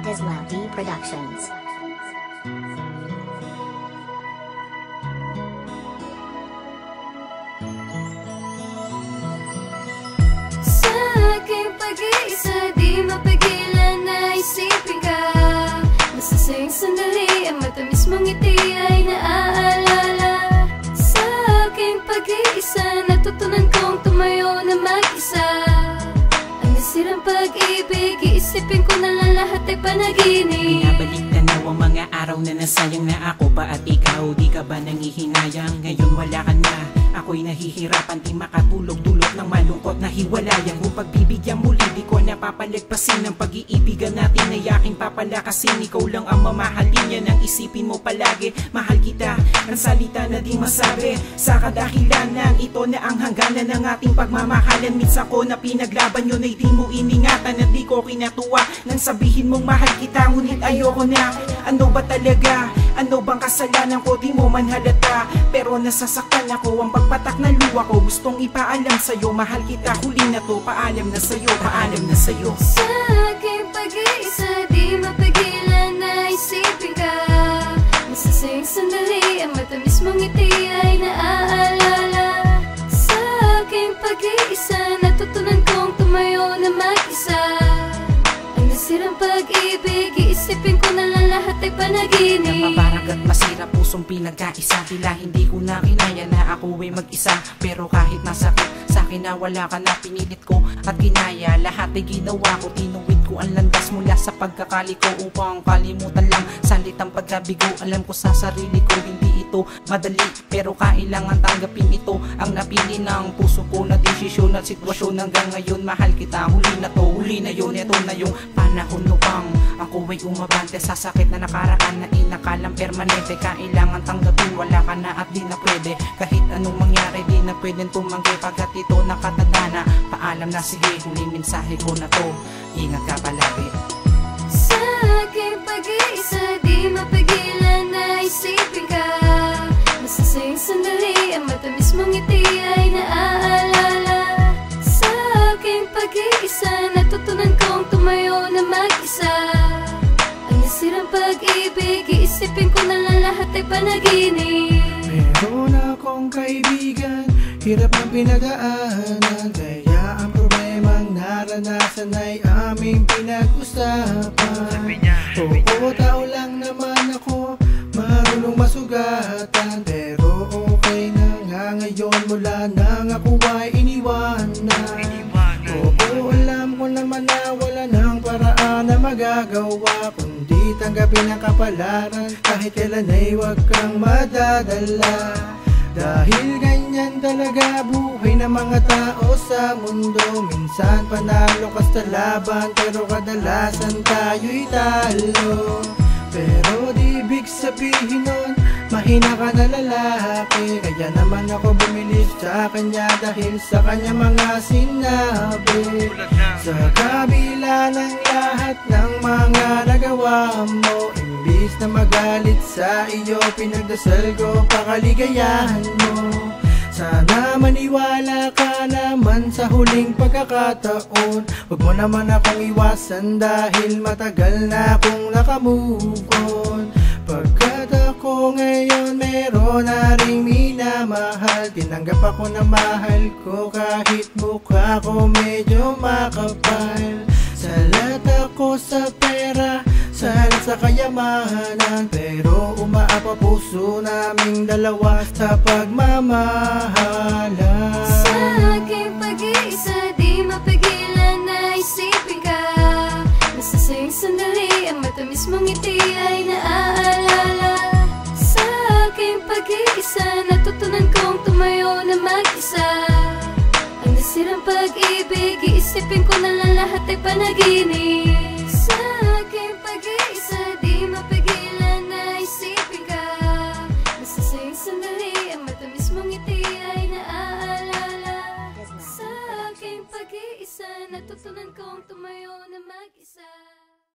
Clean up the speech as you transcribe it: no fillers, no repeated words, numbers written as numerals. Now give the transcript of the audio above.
Dislaw D Productions. Sa aking pag-iisa, di mapigilan na isipin ka. Masasayang sandali, ang matamis mong ngiti ay naaalala. Sa aking pag-iisa, natutunan kong tumayo na mag-isa. Ang nasirang pag-ibig, iisipin ko na lang lahat ay panaginip. Binabalik tanaw ang mga araw na nasayang na ako pa at ikaw. Di ka ba nangihinayang? Ngayon wala ka na. Ako'y nahihirapan, di makatulog, dulot ng malungkot na hiwalayan. Kung pagbibigyan muli, di ko napapalagpasin ang pag-iibigan natin ay aking papalakasin. Ikaw lang ang mamahalin, yan ang isipin mo palagi. Mahal kita, ang salita na di masabi. Sa kadahilanan, ito na ang hangganan ng ating pagmamahalan. Minsan ko na pinaglaban yun ay di mo iningatan at di ko kinatuwa nang sabihin mong mahal kita, ngunit ayoko na. Ano ba talaga? Ano bang kasalanan ko? Di mo man halata, pero nasasaktan ako. Ang pagpatak na luwa ko, gustong ipaalam sa'yo. Mahal kita, huli na to, paalam na sa'yo, paalam na sa'yo. Sa aking pag-iisa, di mapigilan na isipin ka. Masasayang sandali, ang matamis mong ngiti ay naaalala. Sa aking pag-iisa, natutunan kong tumayo na mag-isa. Ang nasirang pag-ibig, iisipin ko na lang lahat ay panaginip. Napaparag at masira, pusong pinagkaisa. Tila hindi ko na kinaya na ako ay mag-isa. Pero kahit nasakit sa'kin na wala ka na, pinilit ko at ginaya. Lahat ay ginawa ko, tinuwid ko ang landas mula sa pagkakali ko upang kalimutan lang salitang pagkabigo. Alam ko sa sarili ko hindi ito madali, pero kailangan tanggapin ito ang napili ng puso ko na desisyon at sitwasyon. Hanggang ngayon mahal kita, huli na to, huli na yun, ito na yung panahon upang ako ay umabante sa sakit na nakaraan na inakalang permanente. Kailangan tanggapin, wala ka na at di na pwede. Kahit anong mangyari, di na pwedeng tumanggi. Pagkat ito nakatadana, paalam na, sige, huling mensahe ko na to. Ingat ka palagi. Sa aking pag-iisa, di mapigilan na isipin ka. Masasayang sandali, ang matamis mong ngiti ay naaalala. Sa aking pag-iisa, natutunan kong tumayo na mag-isa. Ang nasirang pag-ibig, iisipin ko na lang lahat ay panaginip. Meron akong kaibigan, hirap ang pinagdaanan, kaya ang problemang naranasan ay aming pinag-usapan. Oo, tao lang naman ako, marunong masugatan, pero okay na nga ngayon mula nang ako ay iniwan na. Oo, alam ko naman na wala nang paraan na magagawa, kundi tanggapin ang kapalaran, kahit kailan ay huwag kang madadala. Dahil ganyan talaga buhay ng mga tao sa mundo. Minsan panalo ka sa laban, pero kadalasan tayo'y talo. Pero di ibig sabihin nun, mahina ka na lalaki. Kaya naman ako bumilib sa kanya dahil sa kanya mga sinabi. Sa kabila ng lahat ng mga nagawa mo, imbis na magalit sa iyo, pinagdasal ko pakaligayahan mo. Sana maniwala ka naman sa huling pagkakataon. Huwag mo naman akong iwasan dahil matagal na akong nakamove on. Pagkat ako ngayon meron na ring minamahal, tinanggap ako na mahal ko kahit mukha ko medyo makapal. Salat ako sa pera, salat sa kayamanan, pero umaapa puso naming dalawa sa pagmamahalan. Sa aking pag-iisa, di mapigilan na isipin ka. Masasayang sandali, ang matamis mong ngiti ay naaalala. Sa aking pag-iisa, natutunan kong tumayo na mag-isa. Ang nasirang pag-ibig, iisipin ko na lang lahat ay panaginip.